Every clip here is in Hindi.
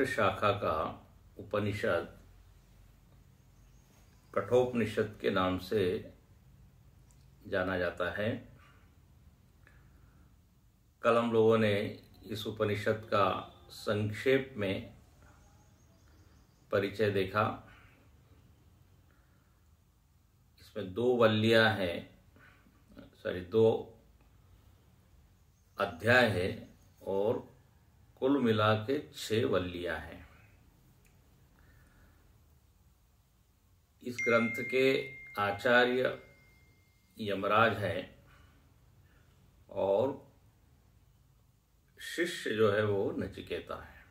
शाखा का उपनिषद कठोपनिषद के नाम से जाना जाता है। कल हम लोगों ने इस उपनिषद का संक्षेप में परिचय देखा। इसमें 2 वल्लियां हैं, दो अध्याय है और कुल मिला के 6 वल्लियां हैं। इस ग्रंथ के आचार्य यमराज हैं और शिष्य जो है वो नचिकेता है।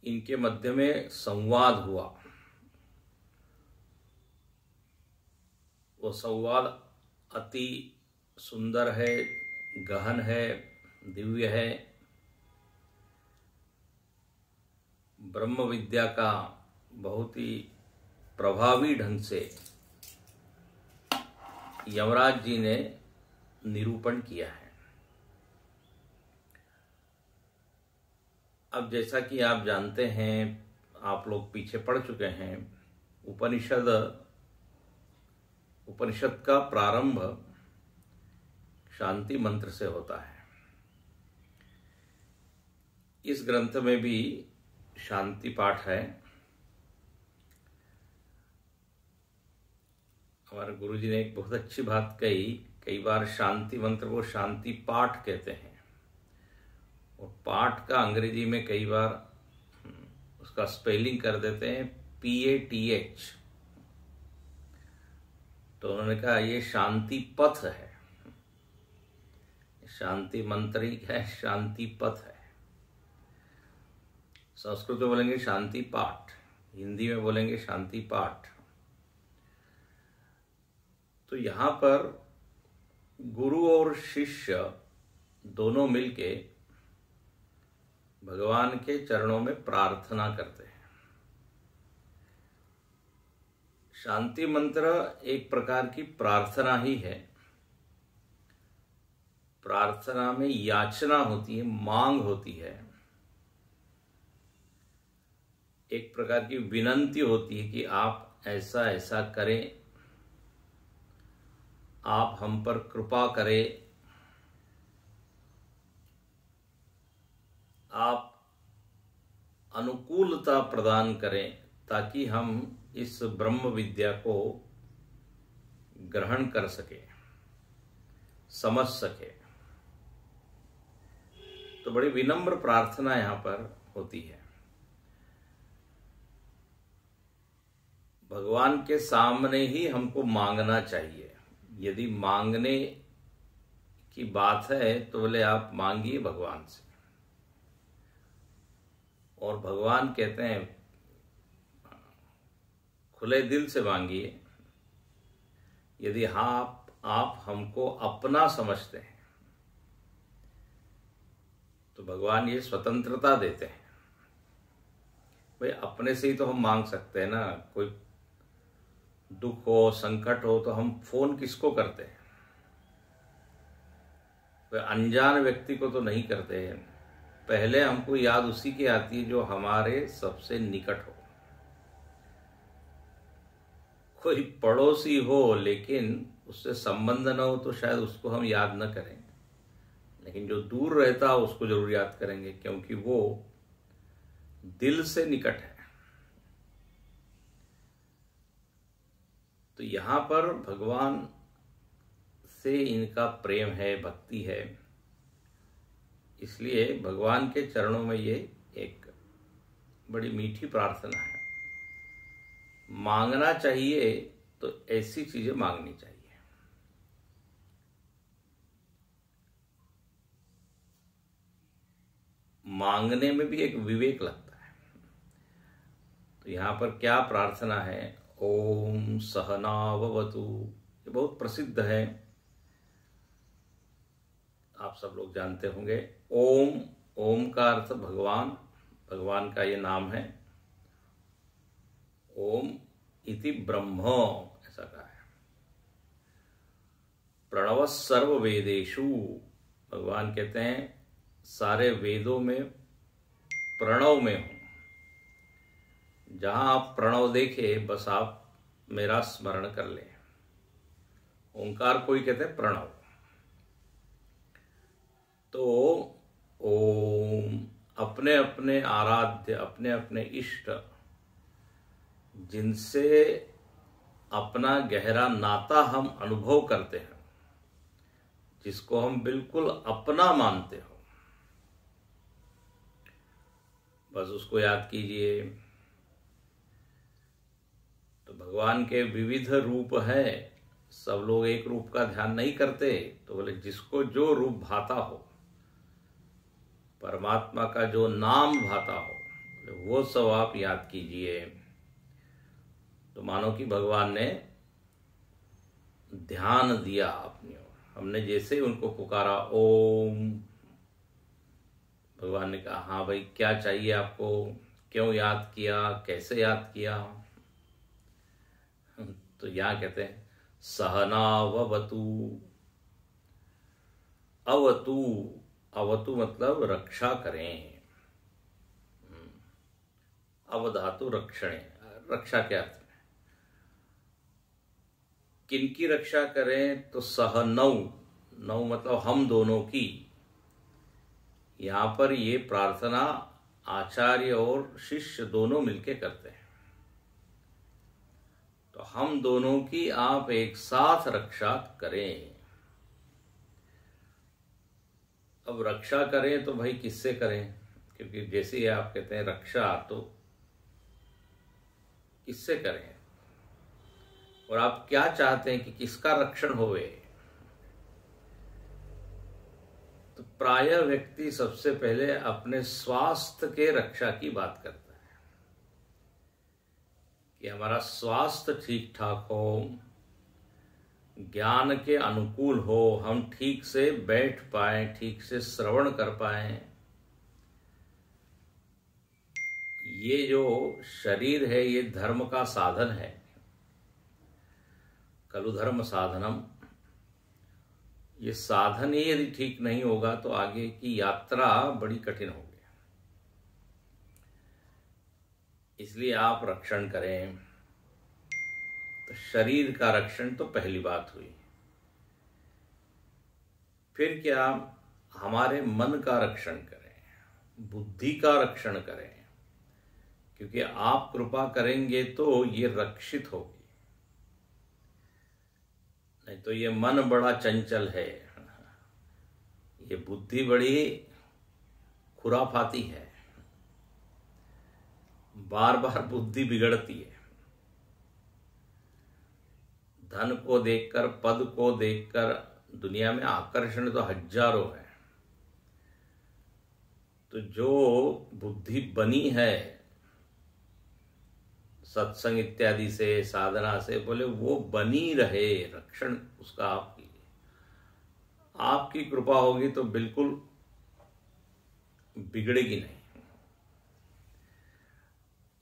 इनके मध्य में संवाद हुआ। वो संवाद अति सुंदर है, गहन है, दिव्य है। ब्रह्म विद्या का बहुत ही प्रभावी ढंग से यमराज जी ने निरूपण किया है। अब जैसा कि आप जानते हैं, आप लोग पीछे पढ़ चुके हैं, उपनिषद का प्रारंभ शांति मंत्र से होता है। इस ग्रंथ में भी शांति पाठ है। हमारे गुरुजी ने एक बहुत अच्छी बात कही, कई बार शांति मंत्र को शांति पाठ कहते हैं और पाठ का अंग्रेजी में कई बार उसका स्पेलिंग कर देते हैं PATH। तो उन्होंने कहा ये शांति पथ है, शांति मंत्री है, शांति पथ है। संस्कृत में बोलेंगे शांति पाठ, हिंदी में बोलेंगे शांति पाठ। तो यहाँ पर गुरु और शिष्य दोनों मिलके भगवान के चरणों में प्रार्थना करते हैं। शांति मंत्र एक प्रकार की प्रार्थना ही है। प्रार्थना में याचना होती है, मांग होती है, एक प्रकार की विनंती होती है कि आप ऐसा ऐसा करें, आप हम पर कृपा करें, आप अनुकूलता प्रदान करें ताकि हम इस ब्रह्म विद्या को ग्रहण कर सके, समझ सके। तो बड़ी विनम्र प्रार्थना यहां पर होती है। भगवान के सामने ही हमको मांगना चाहिए। यदि मांगने की बात है तो बोले आप मांगिए भगवान से। और भगवान कहते हैं खुले दिल से मांगिए। यदि आप हमको अपना समझते हैं तो भगवान ये स्वतंत्रता देते हैं। भाई अपने से ही तो हम मांग सकते हैं ना। कोई दुख हो, संकट हो तो हम फोन किसको करते हैं? कोई अनजान व्यक्ति को तो नहीं करते हैं। पहले हमको याद उसी की आती है जो हमारे सबसे निकट हो। कोई पड़ोसी हो लेकिन उससे संबंध न हो तो शायद उसको हम याद न करें, लेकिन जो दूर रहता है उसको जरूर याद करेंगे, क्योंकि वो दिल से निकट है। तो यहां पर भगवान से इनका प्रेम है, भक्ति है, इसलिए भगवान के चरणों में ये एक बड़ी मीठी प्रार्थना है। मांगना चाहिए तो ऐसी चीजें मांगनी चाहिए। मांगने में भी एक विवेक लगता है। तो यहां पर क्या प्रार्थना है? ओम सहनाववतु। ये बहुत प्रसिद्ध है, आप सब लोग जानते होंगे। ओम का अर्थ भगवान का ये नाम है। ओम इति ब्रह्म, ऐसा कहा है। प्रणव सर्व वेदेषु, भगवान कहते हैं सारे वेदों में प्रणव में हूं। जहां आप प्रणव देखे बस आप मेरा स्मरण कर लें। ओंकार को ही कहते हैं प्रणव। तो ओम, अपने अपने आराध्य, अपने अपने इष्ट, जिनसे अपना गहरा नाता हम अनुभव करते हैं, जिसको हम बिल्कुल अपना मानते हो, बस उसको याद कीजिए। तो भगवान के विविध रूप हैं, सब लोग एक रूप का ध्यान नहीं करते। तो बोले जिसको जो रूप भाता हो, परमात्मा का जो नाम भाता हो, वो सब आप याद कीजिए। तो मानो कि भगवान ने ध्यान दिया अपनी ओर। हमने जैसे ही उनको पुकारा ओम, भगवान ने कहा हाँ भाई क्या चाहिए आपको, क्यों याद किया, कैसे याद किया। तो यहां कहते हैं सहनावतु। अवतु, अवतु मतलब रक्षा करें। अवधातु रक्षणे, रक्षा के अर्थ में। किनकी रक्षा करें? तो सहनौ, नौ मतलब हम दोनों की। यहां पर ये प्रार्थना आचार्य और शिष्य दोनों मिलके करते हैं। तो हम दोनों की आप एक साथ रक्षा करें। अब रक्षा करें तो भाई किससे करें? क्योंकि जैसे ही आप कहते हैं रक्षा, तो किससे करें और आप क्या चाहते हैं कि किसका रक्षण होवे? तो प्रायः व्यक्ति सबसे पहले अपने स्वास्थ्य के रक्षा की बात करता है कि हमारा स्वास्थ्य ठीक ठाक हो, ज्ञान के अनुकूल हो, हम ठीक से बैठ पाए, ठीक से श्रवण कर पाए। ये जो शरीर है ये धर्म का साधन है। खलु धर्म साधनम। ये साधन ही यदि ठीक नहीं होगा तो आगे की यात्रा बड़ी कठिन होगी। इसलिए आप रक्षण करें। तो शरीर का रक्षण तो पहली बात हुई। फिर क्या? हमारे मन का रक्षण करें, बुद्धि का रक्षण करें, क्योंकि आप कृपा करेंगे तो ये रक्षित होगी। नहीं तो ये मन बड़ा चंचल है, ये बुद्धि बड़ी खुराफाती है, बार बार बुद्धि बिगड़ती है। धन को देखकर, पद को देखकर दुनिया में आकर्षण तो हजारों है। तो जो बुद्धि बनी है सत्संग इत्यादि से, साधना से, बोले वो बनी रहे, रक्षण उसका आप कीजिए। आपकी कृपा होगी तो बिल्कुल बिगड़ेगी नहीं।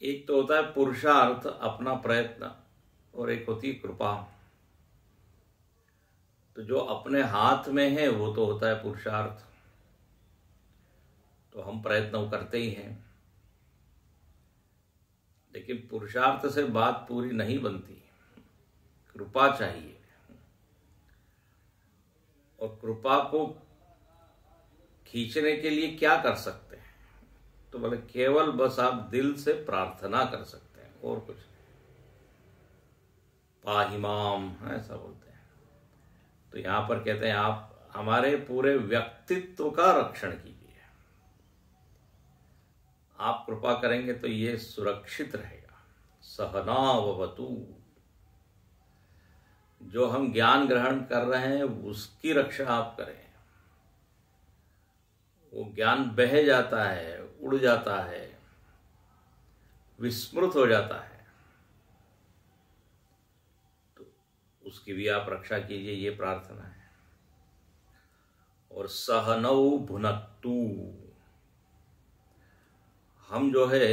एक तो होता है पुरुषार्थ, अपना प्रयत्न, और एक होती है कृपा। तो जो अपने हाथ में है वो तो होता है पुरुषार्थ, तो हम प्रयत्न करते ही हैं। लेकिन पुरुषार्थ से बात पूरी नहीं बनती, कृपा चाहिए। और कृपा को खींचने के लिए क्या कर सकते हैं? तो बोले केवल बस आप दिल से प्रार्थना कर सकते हैं, और कुछ नहीं। पाहिमाम ऐसा बोलते हैं। तो यहां पर कहते हैं आप हमारे पूरे व्यक्तित्व का रक्षण कीजिए। आप कृपा करेंगे तो ये सुरक्षित रहेगा। सहनावतु, जो हम ज्ञान ग्रहण कर रहे हैं उसकी रक्षा आप करें। वो ज्ञान बह जाता है, उड़ जाता है, विस्मृत हो जाता है, तो उसकी भी आप रक्षा कीजिए, ये प्रार्थना है। और सहनौ भुनक्तु, हम जो है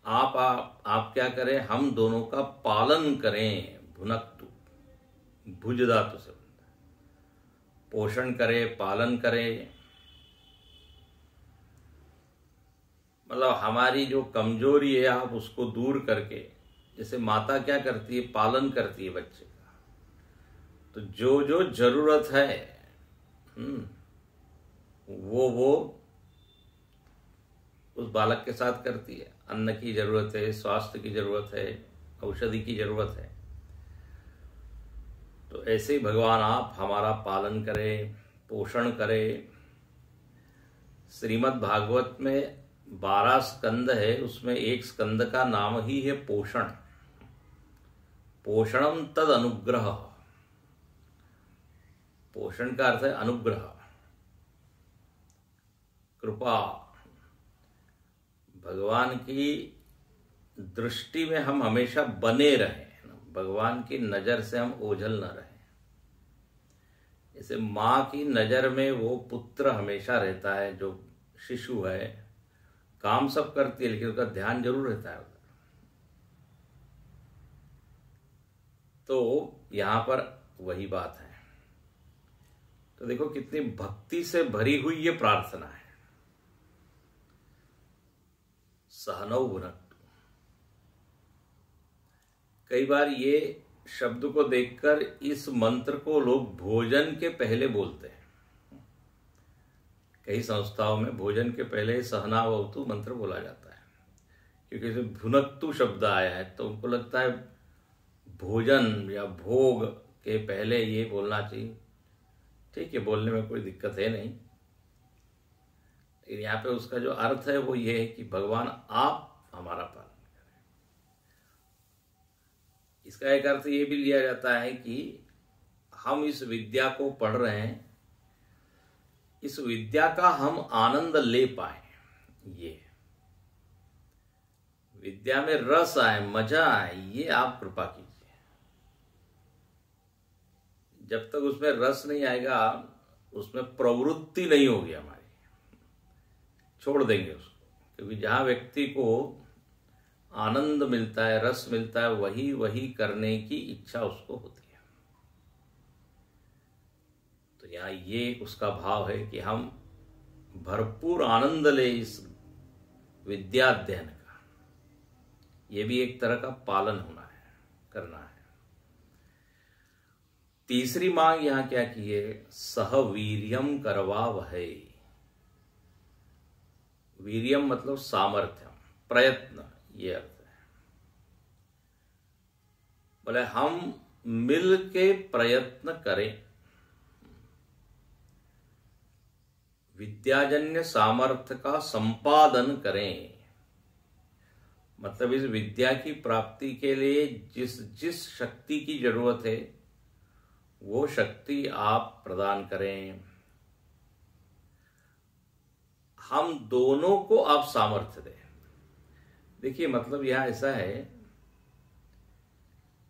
आप क्या करें? हम दोनों का पालन करें। भुनक्तु, भुज धातु से पोषण करे, पालन करे। मतलब हमारी जो कमजोरी है आप उसको दूर करके, जैसे माता क्या करती है, पालन करती है बच्चे का, तो जो जो जरूरत है वो उस बालक के साथ करती है। अन्न की जरूरत है, स्वास्थ्य की जरूरत है, औषधि की जरूरत है, तो ऐसे ही भगवान आप हमारा पालन करें, पोषण करें। श्रीमद् भागवत में 12 स्कंद है, उसमें एक स्कंद का नाम ही है पोषण। पोषणम तद अनुग्रह। पोषण का अर्थ है अनुग्रह, कृपा। भगवान की दृष्टि में हम हमेशा बने रहें, भगवान की नजर से हम ओझल न रहें। जैसे माँ की नजर में वो पुत्र हमेशा रहता है, जो शिशु है, काम सब करती है लेकिन उसका ध्यान जरूर रहता है उधर। तो यहां पर वही बात है। तो देखो कितनी भक्ति से भरी हुई ये प्रार्थना है। सहनौ भुनक्तु। कई बार ये शब्द को देखकर इस मंत्र को लोग भोजन के पहले बोलते हैं। कई संस्थाओं में भोजन के पहले सहनावतु मंत्र बोला जाता है, क्योंकि इसे भुनक्तु शब्द आया है तो उनको लगता है भोजन या भोग के पहले ये बोलना चाहिए। ठीक है, बोलने में कोई दिक्कत है नहीं, लेकिन यहाँ पे उसका जो अर्थ है वो ये है कि भगवान आप हमारा पालन करें। इसका एक अर्थ ये भी लिया जाता है कि हम इस विद्या को पढ़ रहे हैं, इस विद्या का हम आनंद ले पाए, ये विद्या में रस आए, मजा आए, ये आप कृपा कीजिए। जब तक उसमें रस नहीं आएगा, उसमें प्रवृत्ति नहीं होगी हमारी, छोड़ देंगे उसको। क्योंकि जहां व्यक्ति को आनंद मिलता है, रस मिलता है, वही वही करने की इच्छा उसको होती है। तो यहाँ ये उसका भाव है कि हम भरपूर आनंद ले इस विद्याध्ययन का। ये भी एक तरह का पालन होना है, करना है। तीसरी मांग यहां क्या की है, सह वीर्यम करवावहै। वीर्यम मतलब सामर्थ्यम, प्रयत्न, ये अर्थ है। बोले हम मिल के प्रयत्न करें, विद्याजन्य सामर्थ्य का संपादन करें। मतलब इस विद्या की प्राप्ति के लिए जिस जिस शक्ति की जरूरत है वो शक्ति आप प्रदान करें। हम दोनों को आप सामर्थ्य दें। देखिए मतलब यह ऐसा है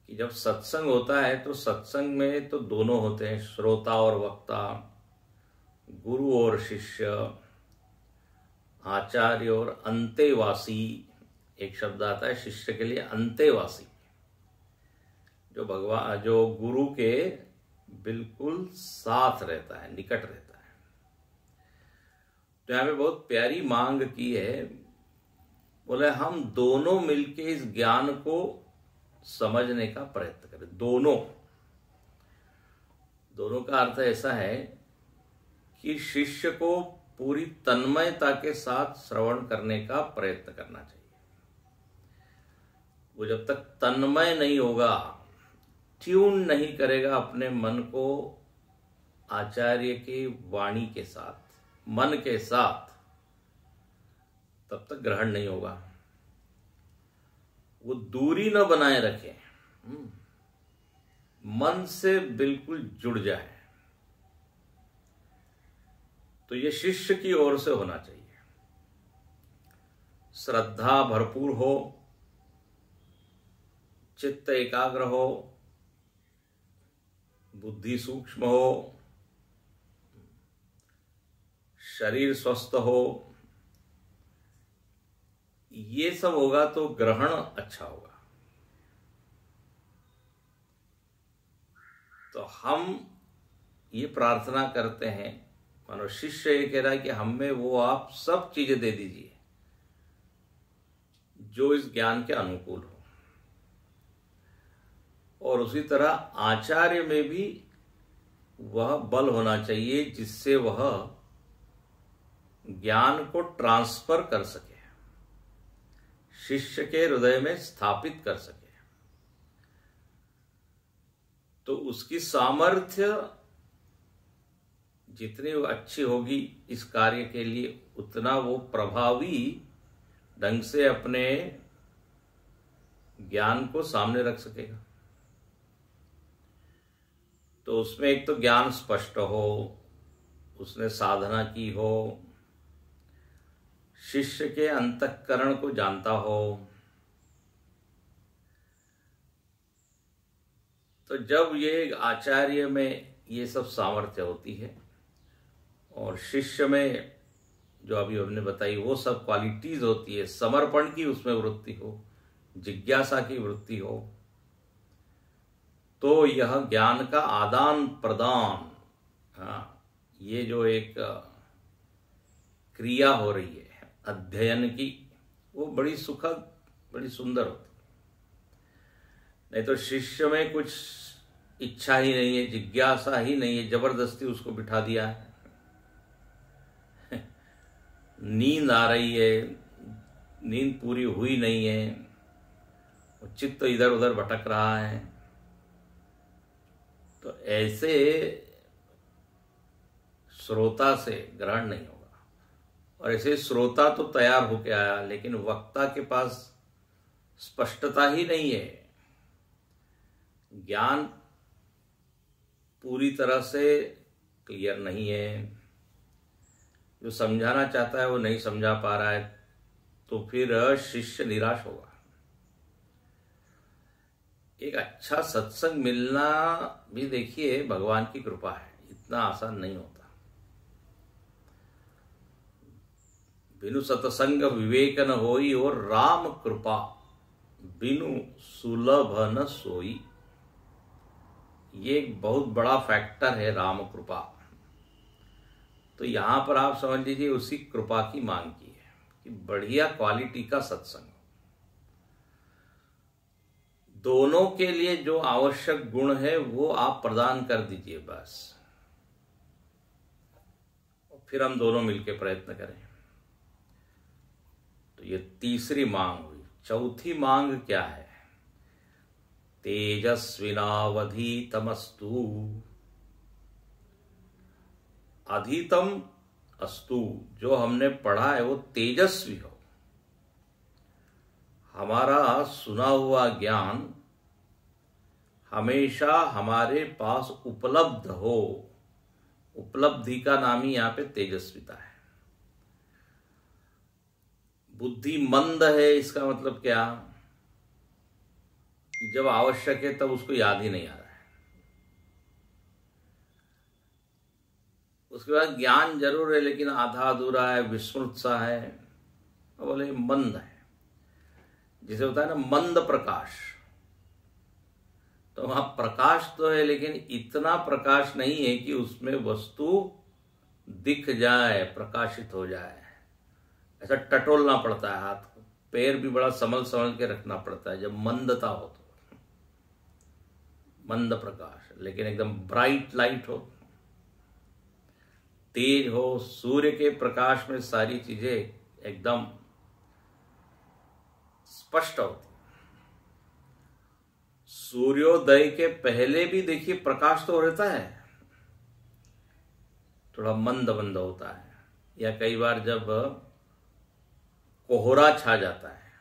कि जब सत्संग होता है तो सत्संग में तो दोनों होते हैं, श्रोता और वक्ता, गुरु और शिष्य, आचार्य और अंतेवासी। एक शब्द आता है शिष्य के लिए, अंतेवासी, जो भगवान, जो गुरु के बिल्कुल साथ रहता है, निकट रहता है। तो यहां पे बहुत प्यारी मांग की है। बोले हम दोनों मिलके इस ज्ञान को समझने का प्रयत्न करें। दोनों का अर्थ ऐसा है कि शिष्य को पूरी तन्मयता के साथ श्रवण करने का प्रयत्न करना चाहिए। वो जब तक तन्मय नहीं होगा, ट्यून नहीं करेगा अपने मन को आचार्य की वाणी के साथ, मन के साथ, तब तक ग्रहण नहीं होगा। वो दूरी न बनाए रखे, मन से बिल्कुल जुड़ जाए। तो ये शिष्य की ओर से होना चाहिए। श्रद्धा भरपूर हो, चित्त एकाग्र हो, बुद्धि सूक्ष्म हो, शरीर स्वस्थ हो, ये सब होगा तो ग्रहण अच्छा होगा। तो हम ये प्रार्थना करते हैं, मानो शिष्य ये कह रहा है कि हमें वो आप सब चीजें दे दीजिए, जो इस ज्ञान के अनुकूल हो। और उसी तरह आचार्य में भी वह बल होना चाहिए जिससे वह ज्ञान को ट्रांसफर कर सके, शिष्य के हृदय में स्थापित कर सके। तो उसकी सामर्थ्य जितनी अच्छी होगी इस कार्य के लिए, उतना वो प्रभावी ढंग से अपने ज्ञान को सामने रख सकेगा। तो उसमें एक तो ज्ञान स्पष्ट हो, उसने साधना की हो, शिष्य के अंतःकरण को जानता हो। तो जब ये आचार्य में ये सब सामर्थ्य होती है और शिष्य में जो अभी हमने बताई वो सब क्वालिटीज होती है, समर्पण की उसमें वृत्ति हो, जिज्ञासा की वृत्ति हो, तो यह ज्ञान का आदान प्रदान, हाँ, ये जो एक क्रिया हो रही है अध्ययन की, वो बड़ी सुखद, बड़ी सुंदर होती। नहीं तो शिष्य में कुछ इच्छा ही नहीं है, जिज्ञासा ही नहीं है, जबरदस्ती उसको बिठा दिया है। नींद आ रही है, नींद पूरी हुई नहीं है, चित्त इधर उधर भटक रहा है। तो ऐसे श्रोता से ग्रहण नहीं होगा। और ऐसे श्रोता तो तैयार होके आया, लेकिन वक्ता के पास स्पष्टता ही नहीं है, ज्ञान पूरी तरह से क्लियर नहीं है, जो समझाना चाहता है वो नहीं समझा पा रहा है, तो फिर शिष्य निराश होगा। एक अच्छा सत्संग मिलना भी देखिए भगवान की कृपा है, इतना आसान नहीं होता। बिनु सत्संग विवेक न होई और राम कृपा बिनु सुलभ न सोई। ये एक बहुत बड़ा फैक्टर है, राम कृपा। तो यहां पर आप समझ लीजिए उसी कृपा की मांग की है कि बढ़िया क्वालिटी का सत्संग। दोनों के लिए जो आवश्यक गुण है वो आप प्रदान कर दीजिए बस, और फिर हम दोनों मिलकर प्रयत्न करें। तो ये तीसरी मांग हुई। चौथी मांग क्या है? तेजस्विनावधीतमस्तु, अधीतम अस्तु, जो हमने पढ़ा है वो तेजस्वी हो। हमारा सुना हुआ ज्ञान हमेशा हमारे पास उपलब्ध हो। उपलब्धि का नाम ही यहां पे तेजस्विता है। बुद्धि मंद है, इसका मतलब क्या? जब आवश्यक है तब उसको याद ही नहीं आ रहा है। उसके बाद ज्ञान जरूर है लेकिन आधा अधूरा है, विस्मृत सा है, बोले मंद है। जिसे होता है ना मंद प्रकाश, तो वहां प्रकाश तो है लेकिन इतना प्रकाश नहीं है कि उसमें वस्तु दिख जाए, प्रकाशित हो जाए। ऐसा टटोलना पड़ता है हाथ को, पैर भी बड़ा संभल संभल के रखना पड़ता है जब मंदता हो। तो मंद प्रकाश, लेकिन एकदम ब्राइट लाइट हो, तेज हो। सूर्य के प्रकाश में सारी चीजें एकदम स्पष्ट होती। सूर्योदय के पहले भी देखिए प्रकाश तो रहता है, थोड़ा मंद मंद होता है। या कई बार जब कोहरा छा जाता है,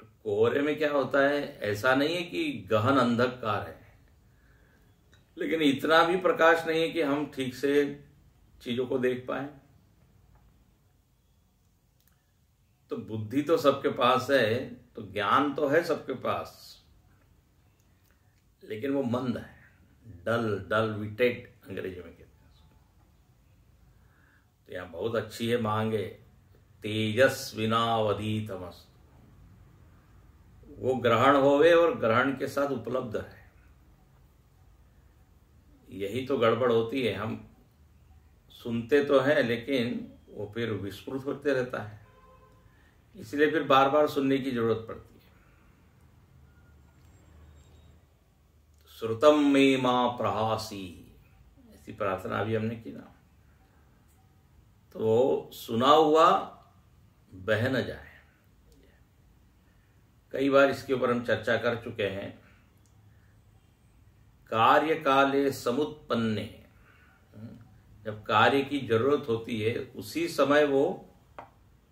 तो कोहरे में क्या होता है, ऐसा नहीं है कि गहन अंधकार है, लेकिन इतना भी प्रकाश नहीं है कि हम ठीक से चीजों को देख पाए। तो बुद्धि तो सबके पास है, तो ज्ञान तो है सबके पास, लेकिन वो मंद है, डल विटेड अंग्रेजी में कहते हैं। तो यहां बहुत अच्छी है मांगे, तेजस्विनावधीतमस्तु, वो ग्रहण होवे और ग्रहण के साथ उपलब्ध है। यही तो गड़बड़ होती है, हम सुनते तो हैं लेकिन वो फिर विस्मृत होते रहता है, इसलिए फिर बार बार सुनने की जरूरत पड़ती है। श्रुतम मे मां प्रहासी, ऐसी प्रार्थना भी हमने की ना। तो सुना हुआ बह न जाए। कई बार इसके ऊपर हम चर्चा कर चुके हैं। कार्य काले समुत्पन्ने, जब कार्य की जरूरत होती है उसी समय वो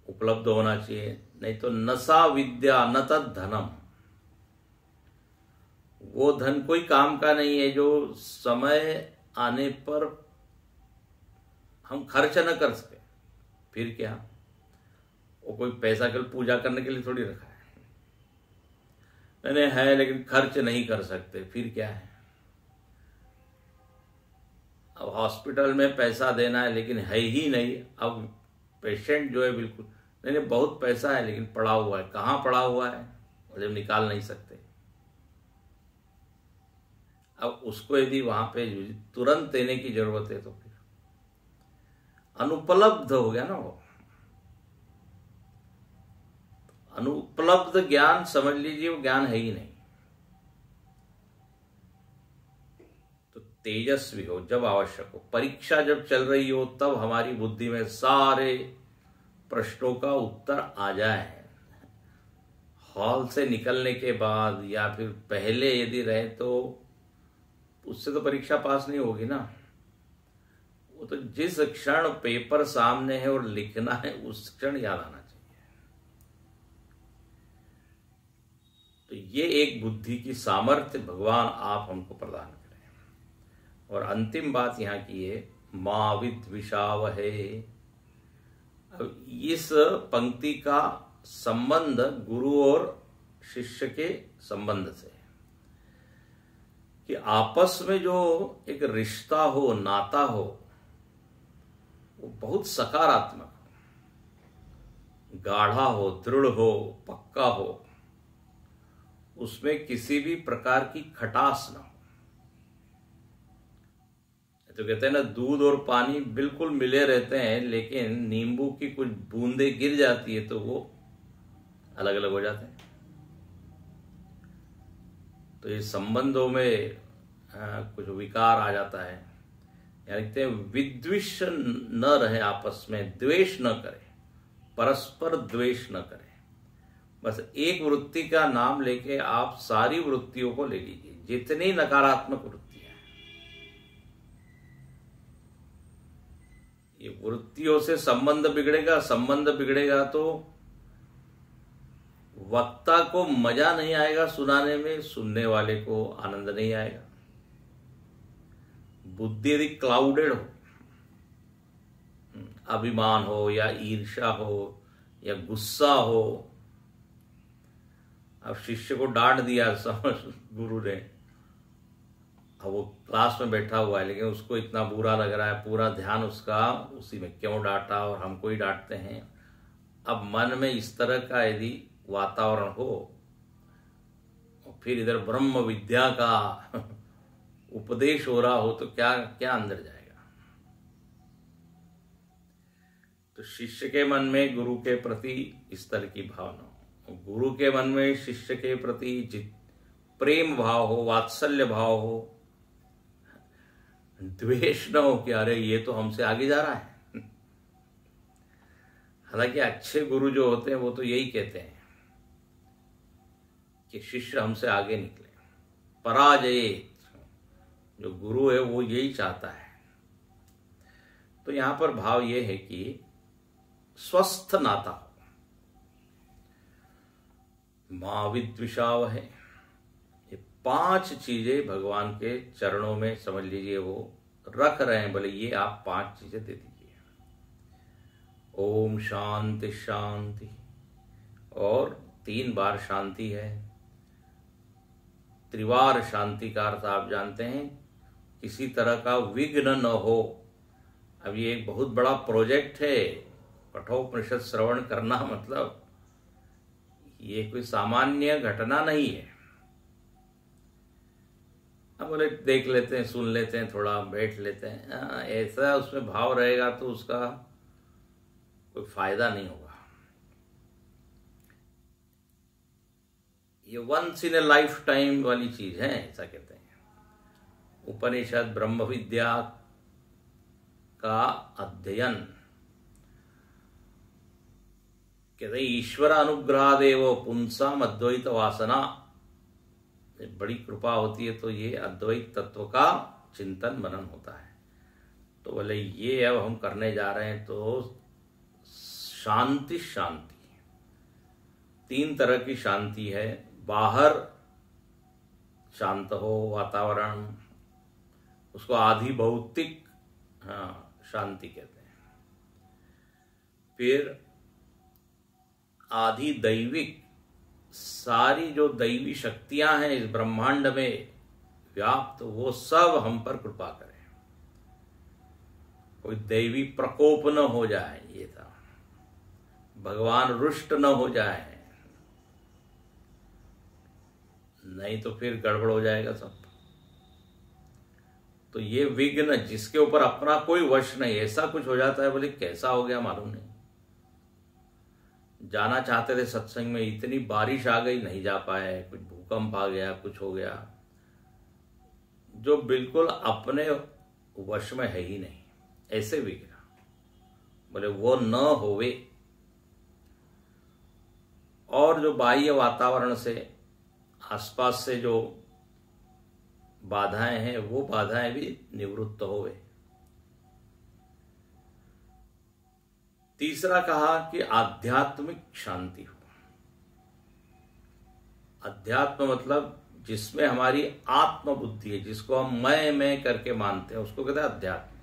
उपलब्ध होना चाहिए, नहीं तो नसा विद्या न तद धनम, वो धन कोई काम का नहीं है जो समय आने पर हम खर्च न कर सके। फिर क्या, वो कोई पैसा केवल पूजा करने के लिए थोड़ी रखा है, मैंने है लेकिन खर्च नहीं कर सकते, फिर क्या है। अब हॉस्पिटल में पैसा देना है लेकिन है ही नहीं, अब पेशेंट जो है बिल्कुल नहीं बहुत पैसा है लेकिन पड़ा हुआ है, कहाँ पड़ा हुआ है, जब निकाल नहीं सकते। अब उसको यदि वहां पे तुरंत देने की जरूरत है तो फिर अनुपलब्ध हो गया ना वो। अनुपलब्ध ज्ञान समझ लीजिए वो ज्ञान है ही नहीं। तो तेजस्वी हो जब आवश्यक हो, परीक्षा जब चल रही हो तब हमारी बुद्धि में सारे प्रश्नों का उत्तर आ जाए। हॉल से निकलने के बाद या फिर पहले यदि रहे तो उससे तो परीक्षा पास नहीं होगी ना। वो तो जिस क्षण पेपर सामने है और लिखना है उस क्षण याद आना चाहिए। तो ये एक बुद्धि की सामर्थ्य भगवान आप हमको प्रदान करें। और अंतिम बात यहाँ की है, मा विद्विषावहे। अब इस पंक्ति का संबंध गुरु और शिष्य के संबंध से, कि आपस में जो एक रिश्ता हो, नाता हो, वो बहुत सकारात्मक हो, गाढ़ा हो, दृढ़ हो, पक्का हो, उसमें किसी भी प्रकार की खटास ना हो। तो कहते हैं ना, दूध और पानी बिल्कुल मिले रहते हैं लेकिन नींबू की कुछ बूंदे गिर जाती है तो वो अलग अलग हो जाते हैं। तो ये संबंधों में कुछ विकार आ जाता है। यानी लिखते हैं विद्वेष न रहे, आपस में द्वेष न करें, परस्पर द्वेष न करें। बस एक वृत्ति का नाम लेके आप सारी वृत्तियों को ले लीजिए, जितनी नकारात्मक वृत्तियां हैं। ये वृत्तियों से संबंध बिगड़ेगा, संबंध बिगड़ेगा तो वक्ता को मजा नहीं आएगा सुनाने में, सुनने वाले को आनंद नहीं आएगा। बुद्धि यदि क्लाउडेड हो, अभिमान हो या ईर्ष्या हो या गुस्सा हो। अब शिष्य को डांट दिया समझ गुरु ने, अब वो क्लास में बैठा हुआ है लेकिन उसको इतना बुरा लग रहा है, पूरा ध्यान उसका उसी में, क्यों डांटा और हमको ही डांटते हैं। अब मन में इस तरह का यदि वातावरण हो, फिर इधर ब्रह्म विद्या का उपदेश हो रहा हो तो क्या क्या अंदर जाएगा। तो शिष्य के मन में गुरु के प्रति इस तरह की भावना हो, गुरु के मन में शिष्य के प्रति प्रेम भाव हो, वात्सल्य भाव हो, द्वेष न हो कि अरे ये तो हमसे आगे जा रहा है। हालांकि अच्छे गुरु जो होते हैं वो तो यही कहते हैं कि शिष्य हमसे आगे निकले। पराजय जो गुरु है वो यही चाहता है। तो यहां पर भाव ये है कि स्वस्थ नाता हो, मां विद्विषावहे। ये 5 चीजें भगवान के चरणों में समझ लीजिए वो रख रहे हैं, बोले ये आप 5 चीजें दे दीजिए। ओम शांति शांति, और 3 बार शांति है। त्रिवार शांति का अर्थ आप जानते हैं, किसी तरह का विघ्न न हो। अब ये एक बहुत बड़ा प्रोजेक्ट है, कठोपनिषद श्रवण करना मतलब ये कोई सामान्य घटना नहीं है। अब बोले देख लेते हैं, सुन लेते हैं, थोड़ा बैठ लेते हैं, ऐसा उसमें भाव रहेगा तो उसका कोई फायदा नहीं होगा। ये once in a lifetime वाली चीज है, ऐसा कहते हैं। उपनिषद ब्रह्म विद्या का अध्ययन कहते ईश्वर अनुग्रहादेव पुंसाम अद्वैत वासना, बड़ी कृपा होती है तो ये अद्वैत तत्व का चिंतन मनन होता है। तो बोले ये अब हम करने जा रहे हैं। तो शांति, शांति 3 तरह की शांति है। बाहर शांत हो वातावरण, उसको आधि भौतिक शांति कहते हैं। फिर आधि दैविक, सारी जो दैवी शक्तियां हैं इस ब्रह्मांड में व्याप्त, वो सब हम पर कृपा करें, कोई दैवी प्रकोप न हो जाए, ये था। भगवान रुष्ट न हो जाए, नहीं तो फिर गड़बड़ हो जाएगा सब। तो ये विघ्न जिसके ऊपर अपना कोई वश नहीं, ऐसा कुछ हो जाता है, बोले कैसा हो गया मालूम नहीं। जाना चाहते थे सत्संग में, इतनी बारिश आ गई नहीं जा पाए, कुछ भूकंप आ गया, कुछ हो गया, जो बिल्कुल अपने वश में है ही नहीं, ऐसे विघ्न। बोले वो न होवे। और जो बाह्य वातावरण से, आसपास से जो बाधाएं हैं, वो बाधाएं भी निवृत्त होवे। तीसरा कहा कि आध्यात्मिक शांति हो। अध्यात्म मतलब जिसमें हमारी आत्म बुद्धि है, जिसको हम मैं करके मानते हैं, उसको कहते हैं अध्यात्म।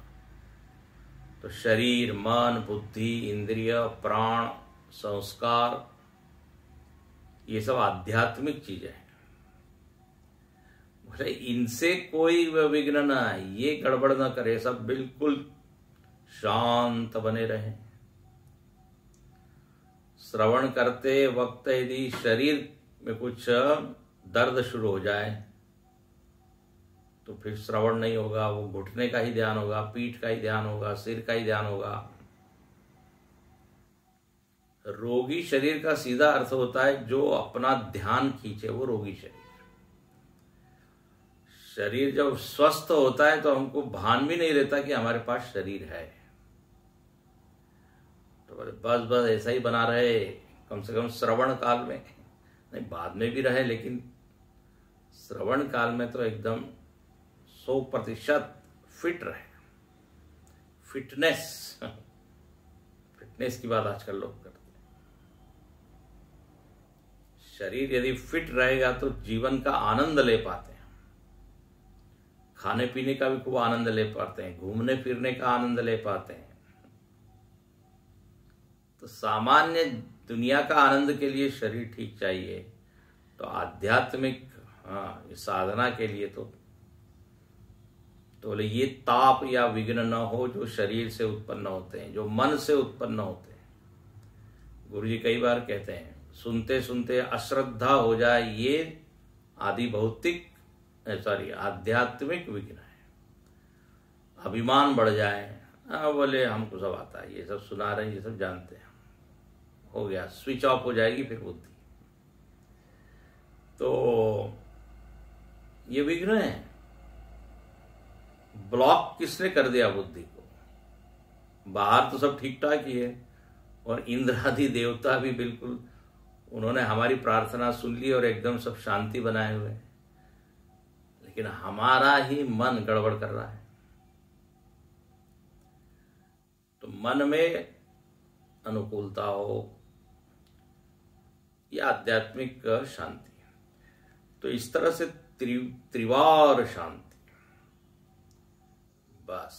तो शरीर, मन, बुद्धि, इंद्रिय, प्राण, संस्कार, ये सब आध्यात्मिक चीजें हैं। बोले इनसे कोई विघ्न ना आए, ये गड़बड़ ना करे, सब बिल्कुल शांत बने रहे। श्रवण करते वक्त यदि शरीर में कुछ दर्द शुरू हो जाए तो फिर श्रवण नहीं होगा, वो घुटने का ही ध्यान होगा, पीठ का ही ध्यान होगा, सिर का ही ध्यान होगा। रोगी शरीर का सीधा अर्थ होता है जो अपना ध्यान खींचे, वो रोगी शरीर। शरीर जब स्वस्थ होता है तो हमको भान भी नहीं रहता कि हमारे पास शरीर है। तो बस बस ऐसा ही बना रहे, कम से कम श्रवण काल में, नहीं बाद में भी रहे, लेकिन श्रवण काल में तो एकदम 100% फिट रहे। फिटनेस की बात आजकल लोग करते हैं। शरीर यदि फिट रहेगा तो जीवन का आनंद ले पाते हैं, खाने पीने का भी खूब आनंद ले पाते हैं, घूमने फिरने का आनंद ले पाते हैं। तो सामान्य दुनिया का आनंद के लिए शरीर ठीक चाहिए, तो आध्यात्मिक साधना के लिए तो बोले ये ताप या विघ्न न हो जो शरीर से उत्पन्न होते हैं, जो मन से उत्पन्न होते हैं। गुरुजी कई बार कहते हैं, सुनते सुनते अश्रद्धा हो जाए, ये आदि भौतिक आध्यात्मिक विघ्न है। अभिमान बढ़ जाए, बोले हमको सब आता है, ये सब सुना रहे हैं, ये सब जानते हैं, हो गया, स्विच ऑफ हो जाएगी फिर बुद्धि। तो ये विघ्न है। ब्लॉक किसने कर दिया बुद्धि को? बाहर तो सब ठीक ठाक ही है, और इंद्र आदि देवता भी बिल्कुल, उन्होंने हमारी प्रार्थना सुन ली और एकदम सब शांति बनाए हुए, लेकिन हमारा ही मन गड़बड़ कर रहा है। तो मन में अनुकूलता हो, यह आध्यात्मिक शांति है। तो इस तरह से त्रिवार शांति, बस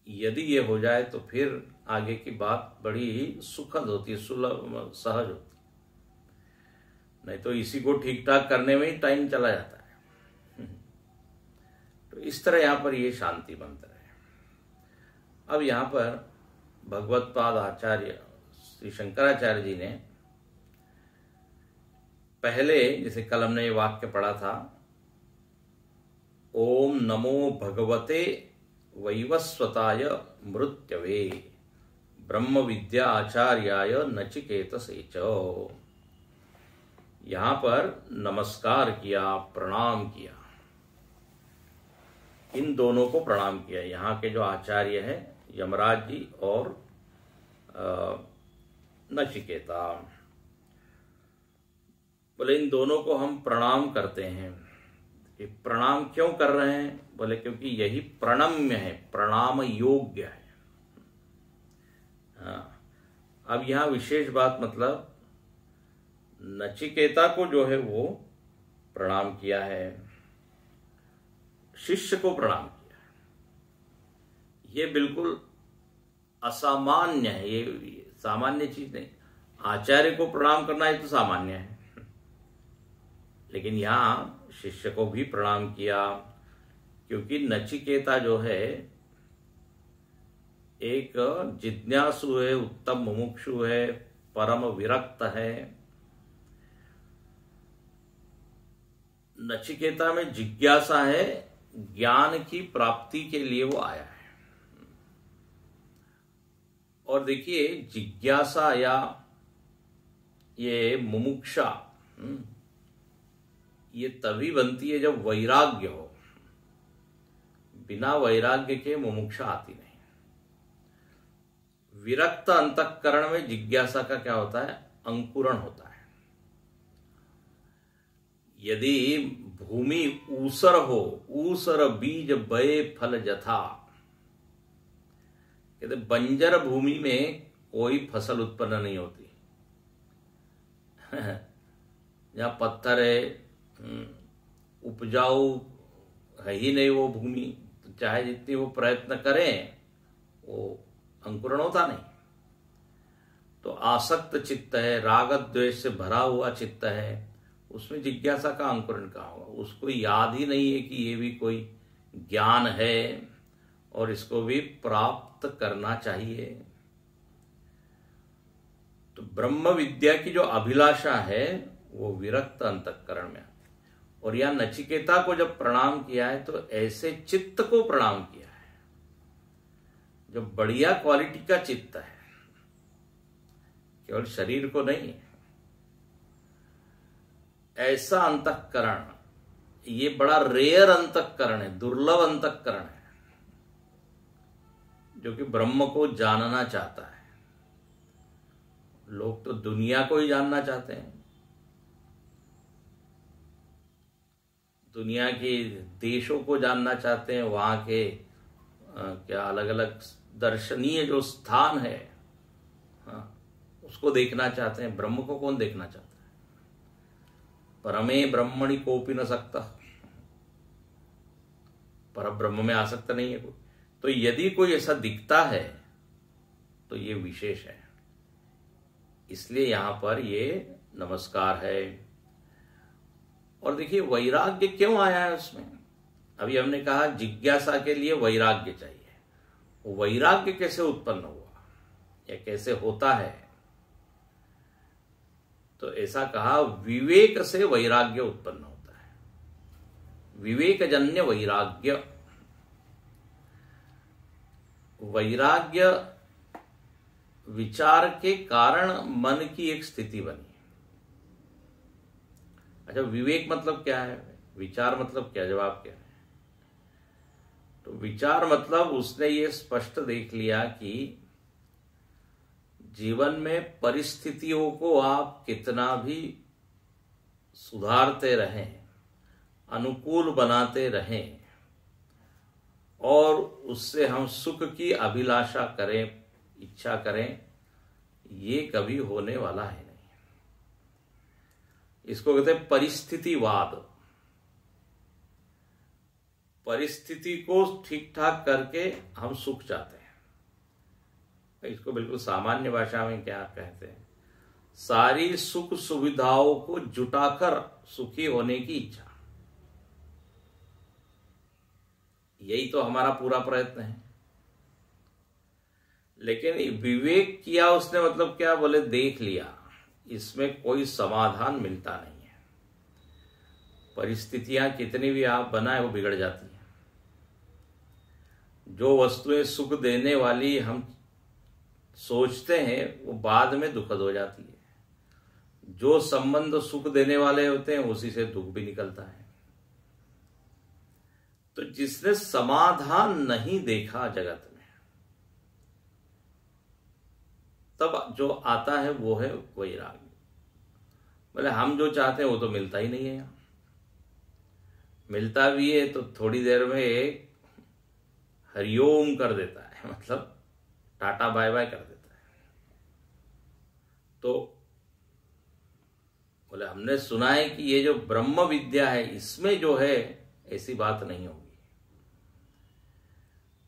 यदि ये हो जाए तो फिर आगे की बात बड़ी ही सुखद होती है, सुलभ, सहज होती है। नहीं तो इसी को ठीक ठाक करने में ही टाइम चला जाता है। तो इस तरह यहां पर ये शांति मंत्र है। अब यहां पर भगवत्पाद आचार्य श्री शंकराचार्य जी ने पहले, जैसे कल हमने ये वाक्य पढ़ा था, ओम नमो भगवते वैवस्वताय मृत्यवे ब्रह्म विद्या आचार्याय नचिकेतसे च। यहां पर नमस्कार किया, प्रणाम किया, इन दोनों को प्रणाम किया। यहाँ के जो आचार्य हैं यमराज जी और नचिकेता, बोले इन दोनों को हम प्रणाम करते हैं। कि प्रणाम क्यों कर रहे हैं? बोले क्योंकि यही प्रणम्य है, प्रणाम योग्य है। हाँ, अब यहाँ विशेष बात, मतलब नचिकेता को जो है वो प्रणाम किया है, शिष्य को प्रणाम किया है। ये बिल्कुल असामान्य है, ये सामान्य चीज नहीं। आचार्य को प्रणाम करना ये तो सामान्य है, लेकिन यहां शिष्य को भी प्रणाम किया, क्योंकि नचिकेता जो है एक जिज्ञासु है, उत्तम मुमुक्षु है, परम विरक्त है। नचिकेता में जिज्ञासा है, ज्ञान की प्राप्ति के लिए वो आया है। और देखिए, जिज्ञासा या ये मुमुक्षा ये तभी बनती है जब वैराग्य हो। बिना वैराग्य के मुमुक्षा आती नहीं। विरक्त अंतःकरण में जिज्ञासा का क्या होता है? अंकुरण होता है। यदि भूमि ऊसर हो, ऊसर बीज बये फल जथा, कहते बंजर भूमि में कोई फसल उत्पन्न नहीं होती। जहां पत्थर है, उपजाऊ है ही नहीं वो भूमि, तो चाहे जितनी वो प्रयत्न करें वो अंकुरण होता नहीं। तो आसक्त चित्त है, राग द्वेष से भरा हुआ चित्त है, उसमें जिज्ञासा का अंकुरण कहाँ होगा? उसको याद ही नहीं है कि ये भी कोई ज्ञान है और इसको भी प्राप्त करना चाहिए। तो ब्रह्म विद्या की जो अभिलाषा है वो विरक्त अंतःकरण में। और यहां नचिकेता को जब प्रणाम किया है तो ऐसे चित्त को प्रणाम किया है जो बढ़िया क्वालिटी का चित्त है, केवल शरीर को नहीं है। ऐसा अंतःकरण, ये बड़ा रेयर अंतःकरण है, दुर्लभ अंतःकरण है, जो कि ब्रह्म को जानना चाहता है। लोग तो दुनिया को ही जानना चाहते हैं, दुनिया के देशों को जानना चाहते हैं, वहां के क्या अलग अलग दर्शनीय जो स्थान है, हाँ, उसको देखना चाहते हैं। ब्रह्म को कौन देखना चाहता है? परमे ब्रह्मणि कोपि न सकता, पर ब्रह्म में आसक्त नहीं है कोई। तो यदि कोई ऐसा दिखता है तो ये विशेष है, इसलिए यहां पर ये नमस्कार है। और देखिए वैराग्य क्यों आया है उसमें? अभी हमने कहा जिज्ञासा के लिए वैराग्य चाहिए। वो वैराग्य कैसे उत्पन्न हुआ या कैसे होता है? तो ऐसा कहा, विवेक से वैराग्य उत्पन्न होता है, विवेकजन्य वैराग्य। वैराग्य विचार के कारण मन की एक स्थिति बनी। अच्छा, विवेक मतलब क्या है? विचार मतलब क्या? जवाब क्या है? तो विचार मतलब उसने ये स्पष्ट देख लिया कि जीवन में परिस्थितियों को आप कितना भी सुधारते रहें, अनुकूल बनाते रहें और उससे हम सुख की अभिलाषा करें, इच्छा करें, ये कभी होने वाला है नहीं। इसको कहते हैं परिस्थितिवाद। परिस्थिति को ठीक ठाक करके हम सुख चाहते हैं। इसको बिल्कुल सामान्य भाषा में क्या कहते हैं? सारी सुख सुविधाओं को जुटाकर सुखी होने की इच्छा। यही तो हमारा पूरा प्रयत्न है। लेकिन विवेक किया उसने, मतलब क्या? बोले देख लिया इसमें कोई समाधान मिलता नहीं है। परिस्थितियां कितनी भी आप बनाए वो बिगड़ जाती हैं। जो वस्तुएं सुख देने वाली हम सोचते हैं वो बाद में दुखद हो जाती है। जो संबंध सुख देने वाले होते हैं उसी से दुख भी निकलता है। तो जिसने समाधान नहीं देखा जगत में, तब जो आता है वो है वैराग्य। बोले हम जो चाहते हैं वो तो मिलता ही नहीं है। यहाँ मिलता भी है तो थोड़ी देर में एक हरिओम कर देता है, मतलब टाटा बाय बाय कर देता है। तो बोले हमने सुना है कि ये जो ब्रह्म विद्या है इसमें जो है ऐसी बात नहीं होगी।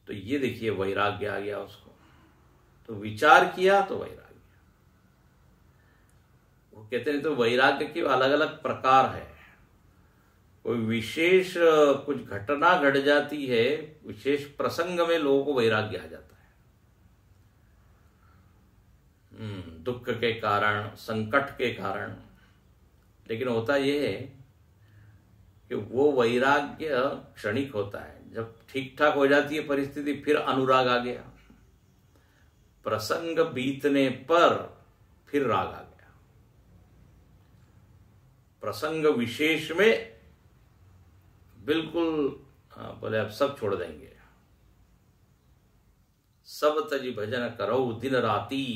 तो ये देखिए वैराग्य आ गया उसको। तो विचार किया तो वैराग्य। वो कहते हैं तो वैराग्य के अलग अलग प्रकार है। कोई विशेष कुछ घटना घट जाती है, विशेष प्रसंग में लोगों को वैराग्य आ जाता है, दुख के कारण, संकट के कारण। लेकिन होता यह है कि वो वैराग्य क्षणिक होता है। जब ठीक ठाक हो जाती है परिस्थिति, फिर अनुराग आ गया। प्रसंग बीतने पर फिर राग आ गया। प्रसंग विशेष में बिल्कुल बोले अब सब छोड़ देंगे, सब तजी भजन करो दिन राती,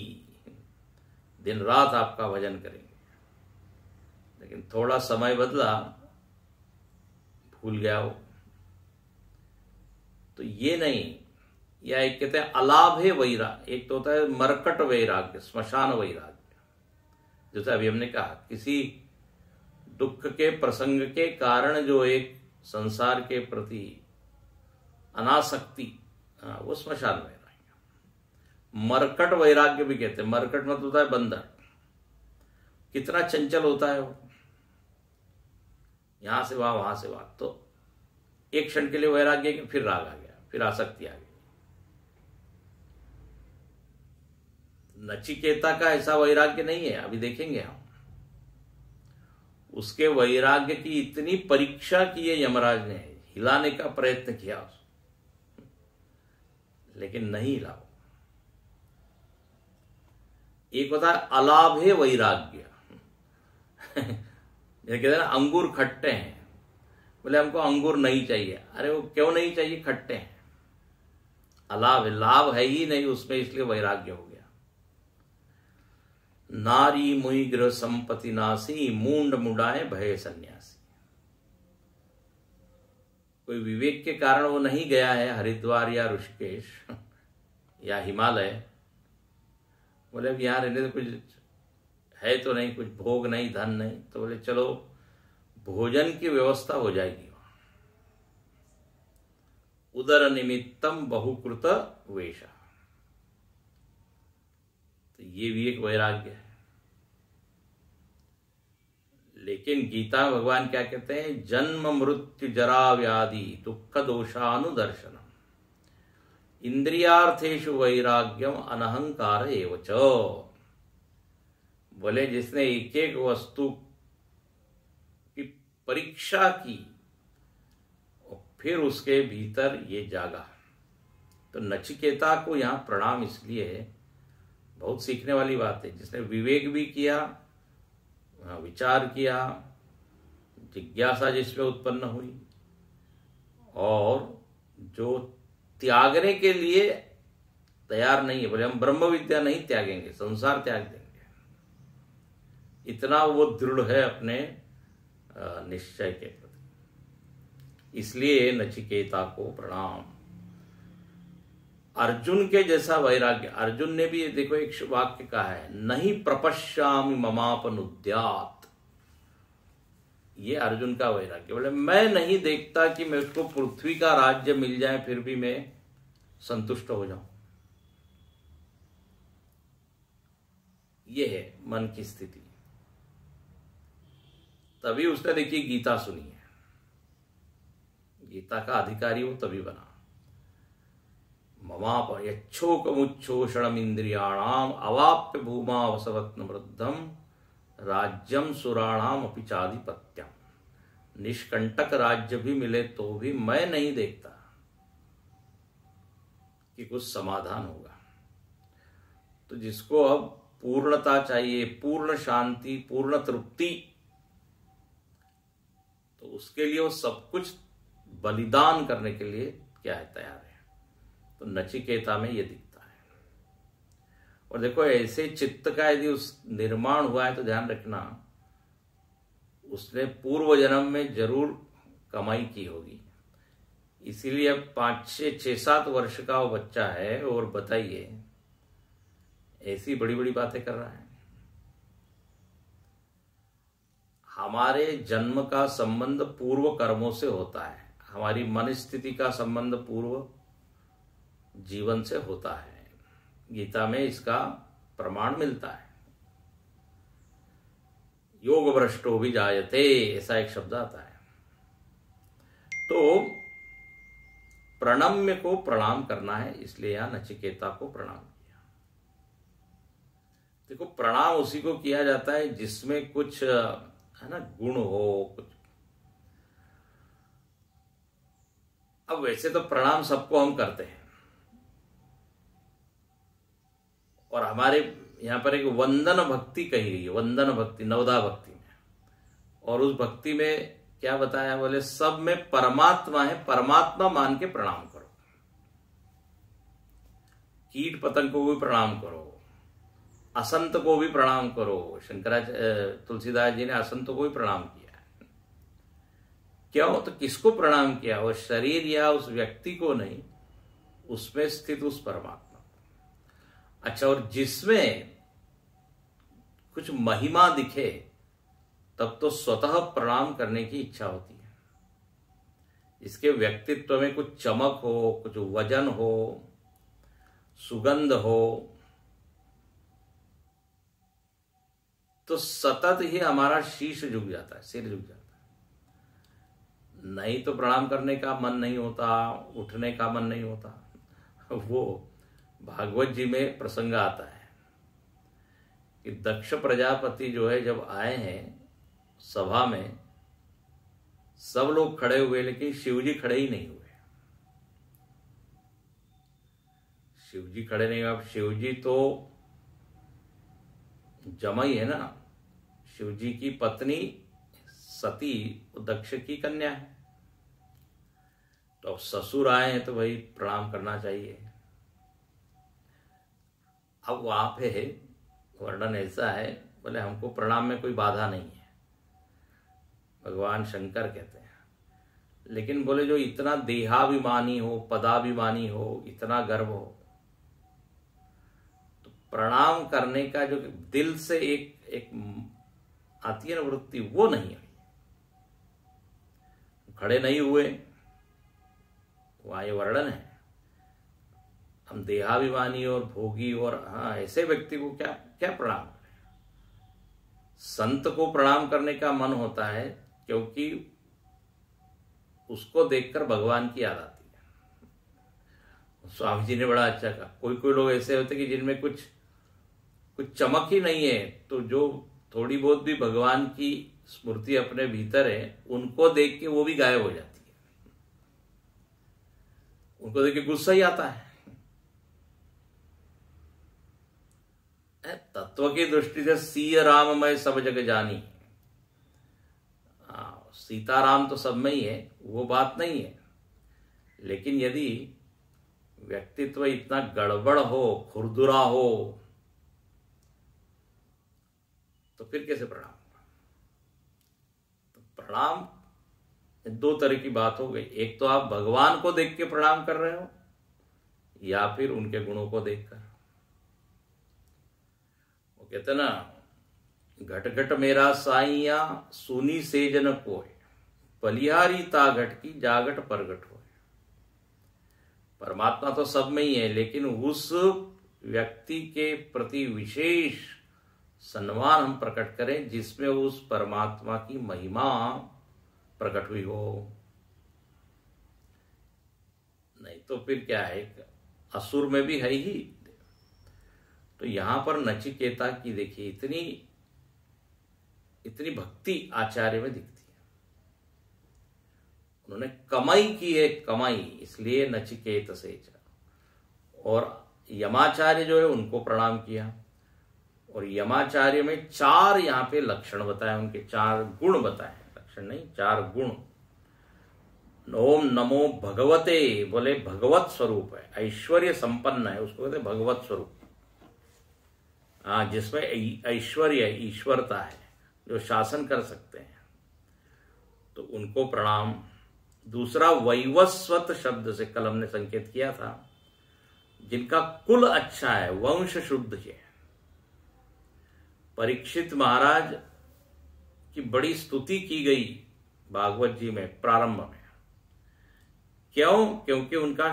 दिन रात आपका भजन करेंगे। लेकिन थोड़ा समय बदला, भूल गया हो। तो ये नहीं, या एक कहते हैं अलाभ है वैराग्य। एक तो होता है मरकट वैराग्य, श्मशान वैराग्य। जैसे अभी हमने कहा किसी दुख के प्रसंग के कारण जो एक संसार के प्रति अनासक्ति, वो श्मशान वैराग्य। मरकट वैराग्य भी कहते हैं। मरकट मतलब होता है बंदर। कितना चंचल होता है वो, यहां से वहां से वहां। तो एक क्षण के लिए वैराग्य के फिर राग आ गया, फिर आसक्ति आ गई। नचिकेता का ऐसा वैराग्य नहीं है, अभी देखेंगे हम। उसके वैराग्य की इतनी परीक्षा की है यमराज ने, हिलाने का प्रयत्न किया उसको, लेकिन नहीं हिला। एक होता है अलाभ है वैराग्य। कहते हैं ना अंगूर खट्टे हैं, बोले हमको अंगूर नहीं चाहिए। अरे वो क्यों नहीं चाहिए, खट्टे हैं। अलाभ है, लाभ है ही नहीं उसमें, इसलिए वैराग्य हो गया। नारी मुई गृह संपत्ति नासी, मूंड मुडाए भय सन्यासी। कोई विवेक के कारण वो नहीं गया है हरिद्वार या ऋषिकेश या हिमालय। बोले अब यहां रहने तो कुछ है तो नहीं, कुछ भोग नहीं, धन नहीं। तो बोले चलो भोजन की व्यवस्था हो जाएगी वहां। उदर निमित्तम बहुकृत वेशा। तो ये भी एक वैराग्य है। लेकिन गीता में भगवान क्या कहते हैं, जन्म मृत्यु जरा व्याधि दुख दोषानुदर्शनम इंद्रियार्थेषु वैराग्यम अनहंकार एव च। बोले जिसने एक एक वस्तु की परीक्षा की और फिर उसके भीतर ये जागा। तो नचिकेता को यहां प्रणाम इसलिए है, बहुत सीखने वाली बात है। जिसने विवेक भी किया, विचार किया, जिज्ञासा जिसमें उत्पन्न हुई, और जो त्यागने के लिए तैयार नहीं है। बोले हम ब्रह्म विद्या नहीं त्यागेंगे, संसार त्याग देंगे, इतना वो दृढ़ है अपने निश्चय के प्रति। इसलिए नचिकेता को प्रणाम। अर्जुन के जैसा वैराग्य, अर्जुन ने भी देखो एक वाक्य कहा है, नहीं प्रपश्यामि ममापनुद्यात्। ये अर्जुन का वैराग्य। बोले मैं नहीं देखता कि मैं उसको पृथ्वी का राज्य मिल जाए फिर भी मैं संतुष्ट हो जाऊं। ये है मन की स्थिति। तभी उसने देखिए गीता सुनी है, गीता का अधिकारी वो तभी बना। ममाप यच्छोकमुच्छोषणम इंद्रियाणाम अवाप्य भूमा वसवत्न वृद्धम राज्यम सुराणाम अपि चाधिपत्यम। निष्कंटक राज्य भी मिले तो भी मैं नहीं देखता कि कुछ समाधान होगा। तो जिसको अब पूर्णता चाहिए, पूर्ण शांति, पूर्ण तृप्ति, तो उसके लिए वो सब कुछ बलिदान करने के लिए क्या है, तैयार है। तो नचिकेता में ये दिखता है। और देखो ऐसे चित्त का यदि उस निर्माण हुआ है तो ध्यान रखना उसने पूर्व जन्म में जरूर कमाई की होगी। इसीलिए अब 5-6-7 वर्ष का वो बच्चा है और बताइए ऐसी बड़ी बड़ी बातें कर रहा है। हमारे जन्म का संबंध पूर्व कर्मों से होता है, हमारी मन स्थिति का संबंध पूर्व जीवन से होता है। गीता में इसका प्रमाण मिलता है। योग भ्रष्टो भी जायते, ऐसा एक शब्द आता है। तो प्रणम्य को प्रणाम करना है, इसलिए यहां नचिकेता को प्रणाम किया। देखो प्रणाम उसी को किया जाता है जिसमें कुछ है ना गुण हो कुछ। अब वैसे तो प्रणाम सबको हम करते हैं, और हमारे यहां पर एक वंदन भक्ति कही गई है, वंदन भक्ति नवदा भक्ति में। और उस भक्ति में क्या बताया, बोले सब में परमात्मा है, परमात्मा मान के प्रणाम करो। कीट पतंग को भी प्रणाम करो, असंत को भी प्रणाम करो। तुलसीदास जी ने असंत को भी प्रणाम किया। क्यों? तो किसको प्रणाम किया? वो शरीर या उस व्यक्ति को नहीं, उसमें स्थित उस परमात्मा को। अच्छा, और जिसमें कुछ महिमा दिखे तब तो स्वतः प्रणाम करने की इच्छा होती है। इसके व्यक्तित्व में कुछ चमक हो, कुछ वजन हो, सुगंध हो, तो सतत ही हमारा शीश झुक जाता है, सिर झुक जाता है। नहीं तो प्रणाम करने का मन नहीं होता, उठने का मन नहीं होता। वो भागवत जी में प्रसंग आता है कि दक्ष प्रजापति जो है जब आए हैं सभा में, सब लोग खड़े हुए लेकिन शिवजी खड़े ही नहीं हुए। शिवजी खड़े नहीं हुए। अब शिवजी तो जमाई है ना, शिवजी की पत्नी सती दक्ष की कन्या है। तो अब ससुर आए हैं तो भाई प्रणाम करना चाहिए। अब वहां पे वर्णन ऐसा है, बोले हमको प्रणाम में कोई बाधा नहीं है, भगवान शंकर कहते हैं। लेकिन बोले जो इतना देहाभिमानी हो, पदाभिमानी हो, इतना गर्व हो, तो प्रणाम करने का जो दिल से एक आती है ना वृत्ति, वो नहीं आई। खड़े नहीं हुए, वहां ये वर्णन है। हम देहाभिमानी और भोगी और ऐसे व्यक्ति को क्या क्या प्रणाम करें? संत को प्रणाम करने का मन होता है क्योंकि उसको देखकर भगवान की याद आती है। स्वामी जी ने बड़ा अच्छा कहा, कोई कोई लोग ऐसे होते कि जिनमें कुछ चमक ही नहीं है, तो जो थोड़ी बहुत भी भगवान की स्मृति अपने भीतर है, उनको देख के वो भी गायब हो जाती है। उनको देख के गुस्सा ही आता है। तत्व की दृष्टि से सीय राम मैं सब जग जानी, सीताराम तो सब में ही है, वो बात नहीं है। लेकिन यदि व्यक्तित्व इतना गड़बड़ हो, खुरदुरा हो, तो फिर कैसे प्रणाम होगा? तो प्रणाम दो तरह की बात हो गई। एक तो आप भगवान को देख के प्रणाम कर रहे हो, या फिर उनके गुणों को देखकर। वो कहते ना, घट घट मेरा साइया सुनी सेज न कोय, बलिहारी ता घट की जागट परगट हो। परमात्मा तो सब में ही है, लेकिन उस व्यक्ति के प्रति विशेष सम्मान हम प्रकट करें जिसमें उस परमात्मा की महिमा प्रकट हुई हो। नहीं तो फिर क्या है, असुर में भी है ही। तो यहां पर नचिकेता की देखिए इतनी भक्ति आचार्य में दिखती है। उन्होंने कमाई की है, कमाई, इसलिए नचिकेत से। और यमाचार्य जो है उनको प्रणाम किया। और यमाचार्य में 4 यहाँ पे लक्षण बताए, उनके 4 गुण बताए, लक्षण नहीं 4 गुण। ओम नमो भगवते, बोले भगवत स्वरूप है, ऐश्वर्य संपन्न है, उसको कहते भगवत स्वरूप। हाँ, जिसमें ऐश्वर्य ईश्वरता है, जो शासन कर सकते हैं, तो उनको प्रणाम। दूसरा वैवस्वत शब्द से कल हमने संकेत किया था, जिनका कुल अच्छा है, वंश शुद्ध है। परीक्षित महाराज की बड़ी स्तुति की गई भागवत जी में प्रारंभ में। क्यों? क्योंकि उनका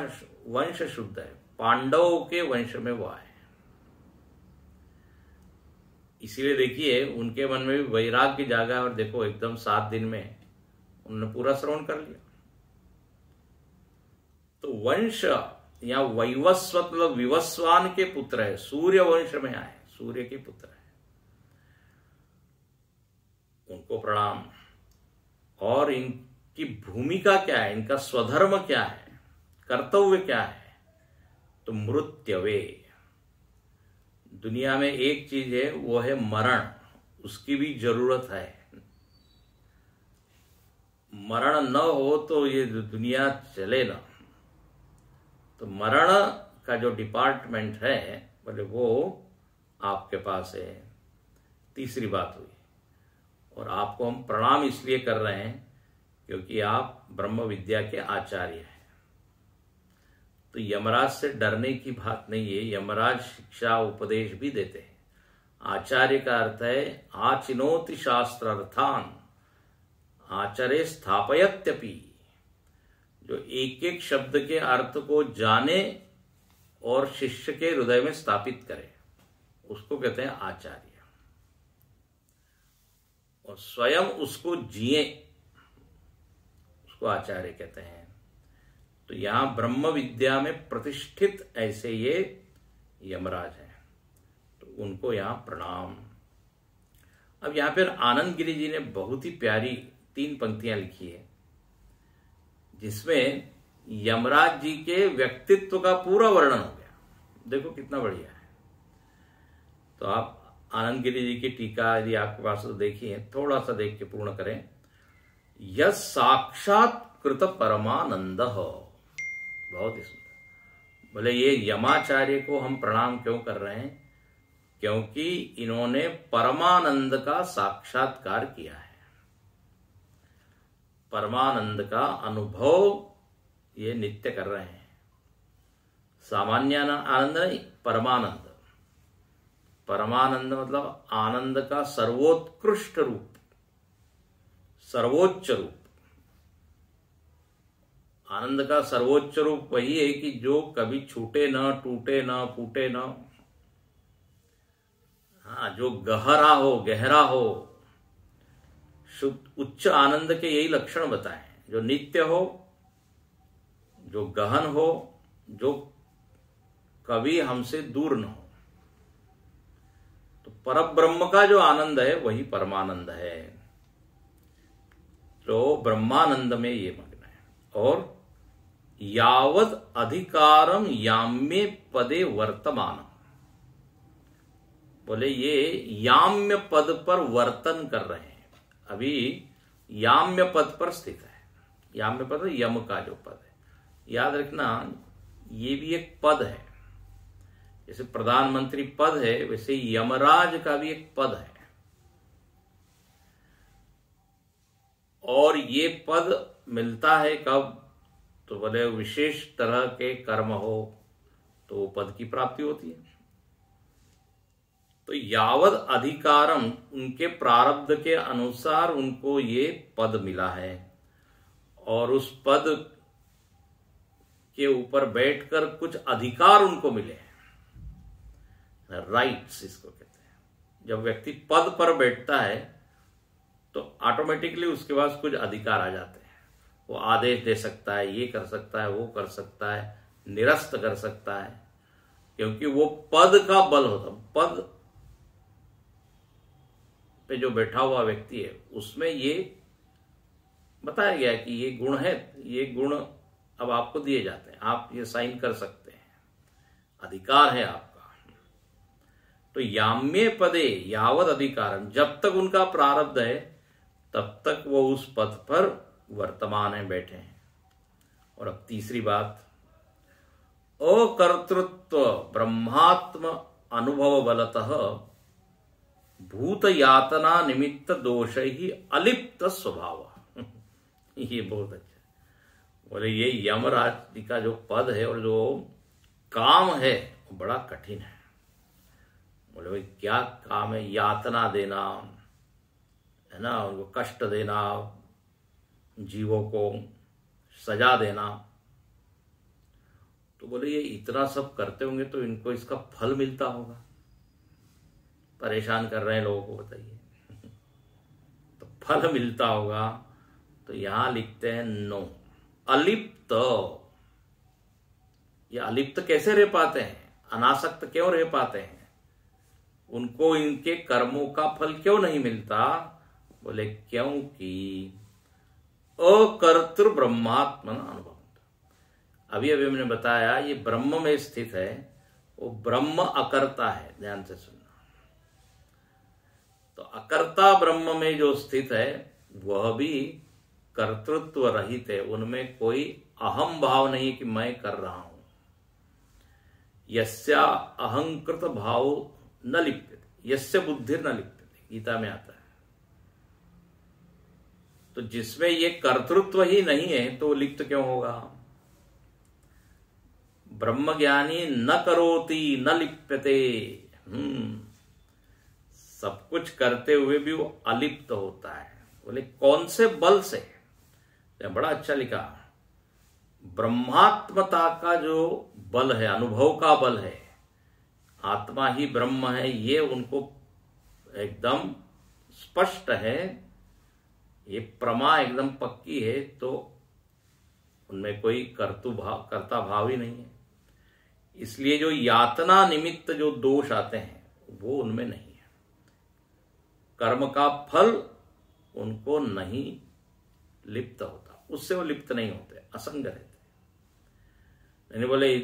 वंश शुद्ध है, पांडवों के वंश में वो आए। इसीलिए देखिए उनके मन में भी वैराग्य जागा, और देखो एकदम 7 दिन में उन्होंने पूरा श्रवण कर लिया। तो वंश या वैवस्वत मतलब विवस्वान के पुत्र है, सूर्य वंश में आए, सूर्य के पुत्र है, उनको प्रणाम। और इनकी भूमिका क्या है, इनका स्वधर्म क्या है, कर्तव्य क्या है, तो मृत्यवे। दुनिया में एक चीज है, वो है मरण, उसकी भी जरूरत है। मरण न हो तो ये दुनिया चले ना। तो मरण का जो डिपार्टमेंट है, बोले वो आपके पास है। तीसरी बात हुई। और आपको हम प्रणाम इसलिए कर रहे हैं क्योंकि आप ब्रह्म विद्या के आचार्य हैं। तो यमराज से डरने की बात नहीं है, यमराज शिक्षा उपदेश भी देते हैं। आचार्य का अर्थ है आचिनोति शास्त्र अर्थान आचार्य स्थापयत्यपि, जो एक एक शब्द के अर्थ को जाने और शिष्य के हृदय में स्थापित करे, उसको कहते हैं आचार्य। और स्वयं उसको जिए, उसको आचार्य कहते हैं। तो यहां ब्रह्म विद्या में प्रतिष्ठित ऐसे ये यमराज हैं, तो उनको यहां प्रणाम। अब यहां पर आनंद गिरि जी ने बहुत ही प्यारी 3 पंक्तियां लिखी है, जिसमें यमराज जी के व्यक्तित्व का पूरा वर्णन हो गया। देखो कितना बढ़िया है। तो आप आनंद गिरि जी की टीका यदि आपके पास तो देखिए, थोड़ा सा देख के पूर्ण करें। यह साक्षात कृत परमानंद हो, बहुत ही सुंदर। बोले ये यमाचार्य को हम प्रणाम क्यों कर रहे हैं? क्योंकि इन्होंने परमानंद का साक्षात्कार किया है। परमानंद का अनुभव ये नित्य कर रहे हैं। सामान्य आनंद नहीं, परमानंद। परमानंद मतलब आनंद का सर्वोत्कृष्ट रूप, सर्वोच्च रूप। आनंद का सर्वोच्च रूप वही है कि जो कभी छूटे न, टूटे न, फूटे न। हाँ, जो गहरा हो, गहरा हो, शुद्ध उच्च आनंद के यही लक्षण बताए, जो नित्य हो, जो गहन हो, जो कभी हमसे दूर न हो। तो परब्रह्म का जो आनंद है वही परमानंद है। तो ब्रह्मानंद में ये मग्न है। और यावद अधिकारम याम्य पदे वर्तमान, बोले ये याम्य पद पर वर्तन कर रहे हैं, अभी याम्य पद पर स्थित है। याम्य पद यम का जो पद है, याद रखना ये भी एक पद है। जैसे प्रधानमंत्री पद है, वैसे यमराज का भी एक पद है। और ये पद मिलता है कब? तो बोले विशेष तरह के कर्म हो तो वो पद की प्राप्ति होती है। तो यावद अधिकारम, उनके प्रारब्ध के अनुसार उनको ये पद मिला है। और उस पद के ऊपर बैठकर कुछ अधिकार उनको मिले हैं, राइट्स इसको कहते हैं। जब व्यक्ति पद पर बैठता है तो ऑटोमेटिकली उसके पास कुछ अधिकार आ जाते हैं। वो आदेश दे सकता है, ये कर सकता है, वो कर सकता है, निरस्त कर सकता है, क्योंकि वो पद का बल होता। पद पे जो बैठा हुआ व्यक्ति है उसमें ये बताया गया कि ये गुण है, ये गुण अब आपको दिए जाते हैं, आप ये साइन कर सकते हैं, अधिकार है आपका। तो याम्ये पदे यावद अधिकारम, जब तक उनका प्रारब्ध है तब तक वो उस पद पर वर्तमान है, बैठे हैं। और अब तीसरी बात, अकर्तृत्व ब्रह्मात्म अनुभव बलतः भूत यातना निमित्त दोष ही अलिप्त स्वभाव। ये बहुत अच्छा बोले, ये यमराज का जो पद है और जो काम है वो बड़ा कठिन है। बोले भाई क्या काम है? यातना देना है ना, उनको कष्ट देना, जीवों को सजा देना। तो बोले ये इतना सब करते होंगे तो इनको इसका फल मिलता होगा, परेशान कर रहे हैं लोगों को, बताइए। तो फल मिलता होगा, तो यहां लिखते हैं नो, अलिप्त। ये अलिप्त कैसे रह पाते हैं, अनासक्त क्यों रह पाते हैं, उनको इनके कर्मों का फल क्यों नहीं मिलता? बोले क्योंकि अकर्तृ ब्रह्मात्मन अनुभव। अभी अभी मैंने बताया ये ब्रह्म में स्थित है, वो ब्रह्म अकर्ता है, ध्यान से सुनना। तो अकर्ता ब्रह्म में जो स्थित है वह भी कर्तृत्व रहित है, उनमें कोई अहम भाव नहीं कि मैं कर रहा हूं। यस्या अहंकृत भाव न लिप्यते यस्य बुद्धि न लिप्यते, गीता में आता है। तो जिसमें ये कर्तृत्व ही नहीं है तो लिप्त क्यों होगा? ब्रह्मज्ञानी न करोति न लिप्यते, सब कुछ करते हुए भी वो अलिप्त होता है। बोले कौन से बल से? बड़ा अच्छा लिखा, ब्रह्मात्मता का जो बल है, अनुभव का बल है, आत्मा ही ब्रह्म है, ये उनको एकदम स्पष्ट है, ये प्रमा एकदम पक्की है, तो उनमें कोई कर्ता भाव ही नहीं है। इसलिए जो यातना निमित्त जो दोष आते हैं वो उनमें नहीं है, कर्म का फल उनको नहीं लिप्त होता, उससे वो लिप्त नहीं होते, असंग रहते। यानी बोले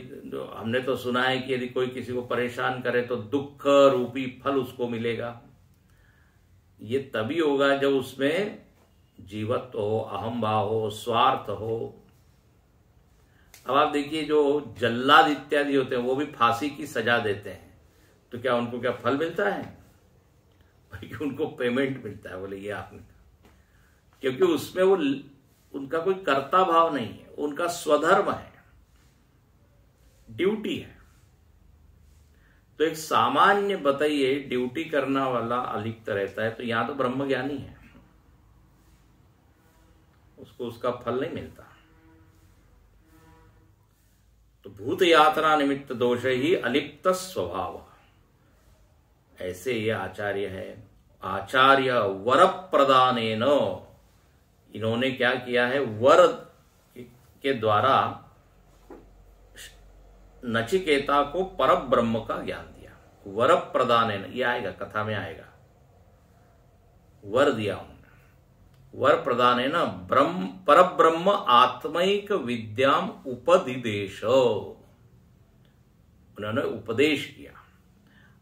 हमने तो सुना है कि यदि कोई किसी को परेशान करे तो दुख रूपी फल उसको मिलेगा। ये तभी होगा जब उसमें जीवत्व हो, अहम भाव हो, स्वार्थ हो। अब आप देखिए जो जल्लाद इत्यादि होते हैं वो भी फांसी की सजा देते हैं, तो क्या उनको क्या फल मिलता है? बल्कि उनको पेमेंट मिलता है। बोले ये आपने, क्योंकि उसमें वो उनका कोई कर्ता भाव नहीं है, उनका स्वधर्म है, ड्यूटी है। तो एक सामान्य बताइए ड्यूटी करना वाला अलिप्त रहता है, तो यहां तो ब्रह्मज्ञानी है, उसको उसका फल नहीं मिलता। तो भूत यात्रा निमित्त दोष ही अलिप्त स्वभाव, ऐसे ये आचार्य है। आचार्य वर प्रदानेन, इन्होंने क्या किया है, वर के द्वारा नचिकेता को पर ब्रह्म का ज्ञान दिया। वर प्रदानेन, ये आएगा कथा में आएगा, वर दिया उन्होंने। वर प्रदानेन ब्रह्म पर ब्रह्म आत्मैक विद्याम उपदिदेश, उन्होंने उपदेश किया।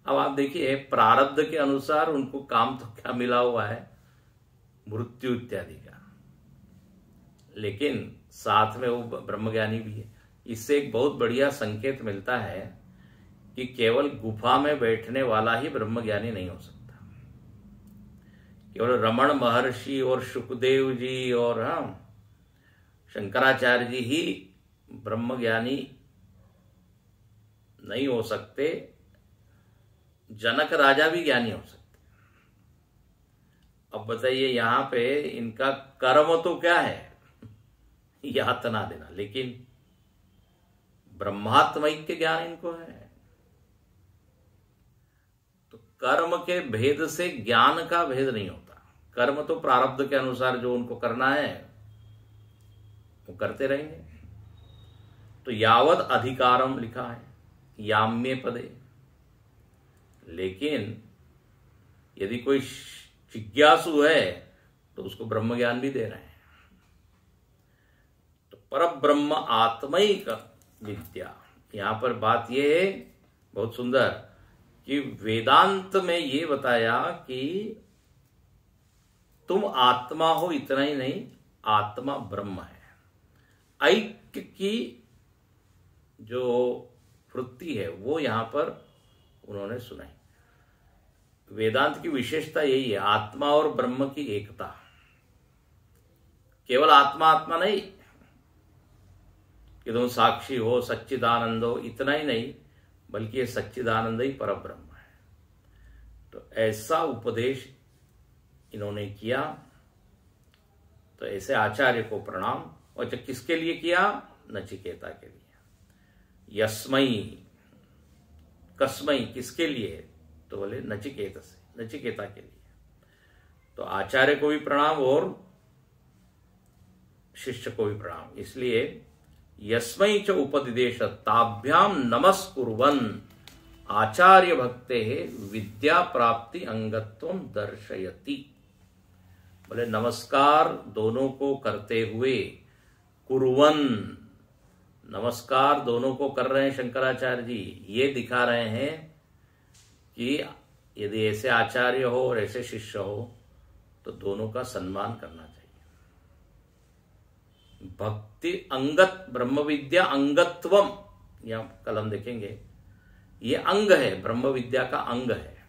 अब आप देखिए प्रारब्ध के अनुसार उनको काम तो क्या मिला हुआ है, मृत्यु इत्यादि का, लेकिन साथ में वो ब्रह्मज्ञानी भी है। इससे एक बहुत बढ़िया संकेत मिलता है कि केवल गुफा में बैठने वाला ही ब्रह्मज्ञानी नहीं हो सकता। केवल रमण महर्षि और सुखदेव जी और शंकराचार्य जी ही ब्रह्मज्ञानी नहीं हो सकते, जनक राजा भी ज्ञानी हो सकते। अब बताइए यहां पे इनका कर्म तो क्या है, यातना देना, लेकिन ब्रह्मात्मैक्य ज्ञान इनको है। तो कर्म के भेद से ज्ञान का भेद नहीं होता। कर्म तो प्रारब्ध के अनुसार जो उनको करना है वो करते रहेंगे। तो यावद अधिकारम लिखा है, याम्ये पदे। लेकिन यदि कोई जिज्ञासु है तो उसको ब्रह्म ज्ञान भी दे रहे हैं। तो पर ब्रह्म आत्मैक विद्या, यहां पर बात यह है बहुत सुंदर कि वेदांत में ये बताया कि तुम आत्मा हो, इतना ही नहीं, आत्मा ब्रह्म है। ऐक्य की जो वृत्ति है वो यहां पर उन्होंने सुनाई। वेदांत की विशेषता यही है, आत्मा और ब्रह्म की एकता। केवल आत्मा आत्मा नहीं कि तुम साक्षी हो, सच्चिदानंद हो, इतना ही नहीं, बल्कि ये सच्चिदानंद ही परब्रह्म है। तो ऐसा उपदेश इन्होंने किया। तो ऐसे आचार्य को प्रणाम। और जब किसके लिए किया? नचिकेता के लिए। यस्मई, कस्मई, किसके लिए? तो बोले नचिकेता से, नचिकेता के लिए। तो आचार्य को भी प्रणाम और शिष्य को भी प्रणाम। इसलिए यस्मै च उपदिदेश ताभ्याम नमस्कुर्वन् आचार्य भक्ते विद्या प्राप्ति अंगत्वम दर्शयति। बोले नमस्कार दोनों को करते हुए, कुर्वन, नमस्कार दोनों को कर रहे हैं शंकराचार्य जी, ये दिखा रहे हैं कि यदि ऐसे आचार्य हो और ऐसे शिष्य हो तो दोनों का सम्मान करना चाहिए। भक्ति अंगत, ब्रह्म विद्या अंगत्वम, यहां कलम देखेंगे, ये अंग है, ब्रह्म विद्या का अंग है।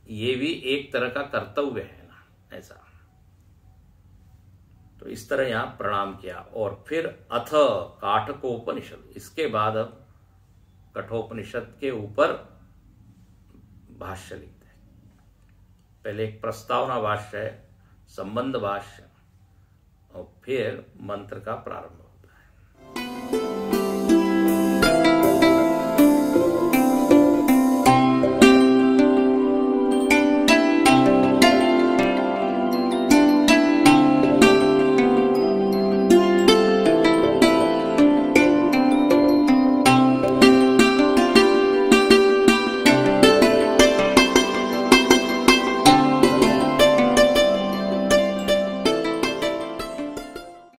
ये भी एक तरह का कर्तव्य है ना, ऐसा। तो इस तरह यहां प्रणाम किया। और फिर अथ काठकोपनिषद, इसके बाद अब कठोपनिषद के ऊपर भाष्य लिखते हैं। पहले एक प्रस्तावना भाष्य है, संबंध भाष्य, और फिर मंत्र का प्रारंभ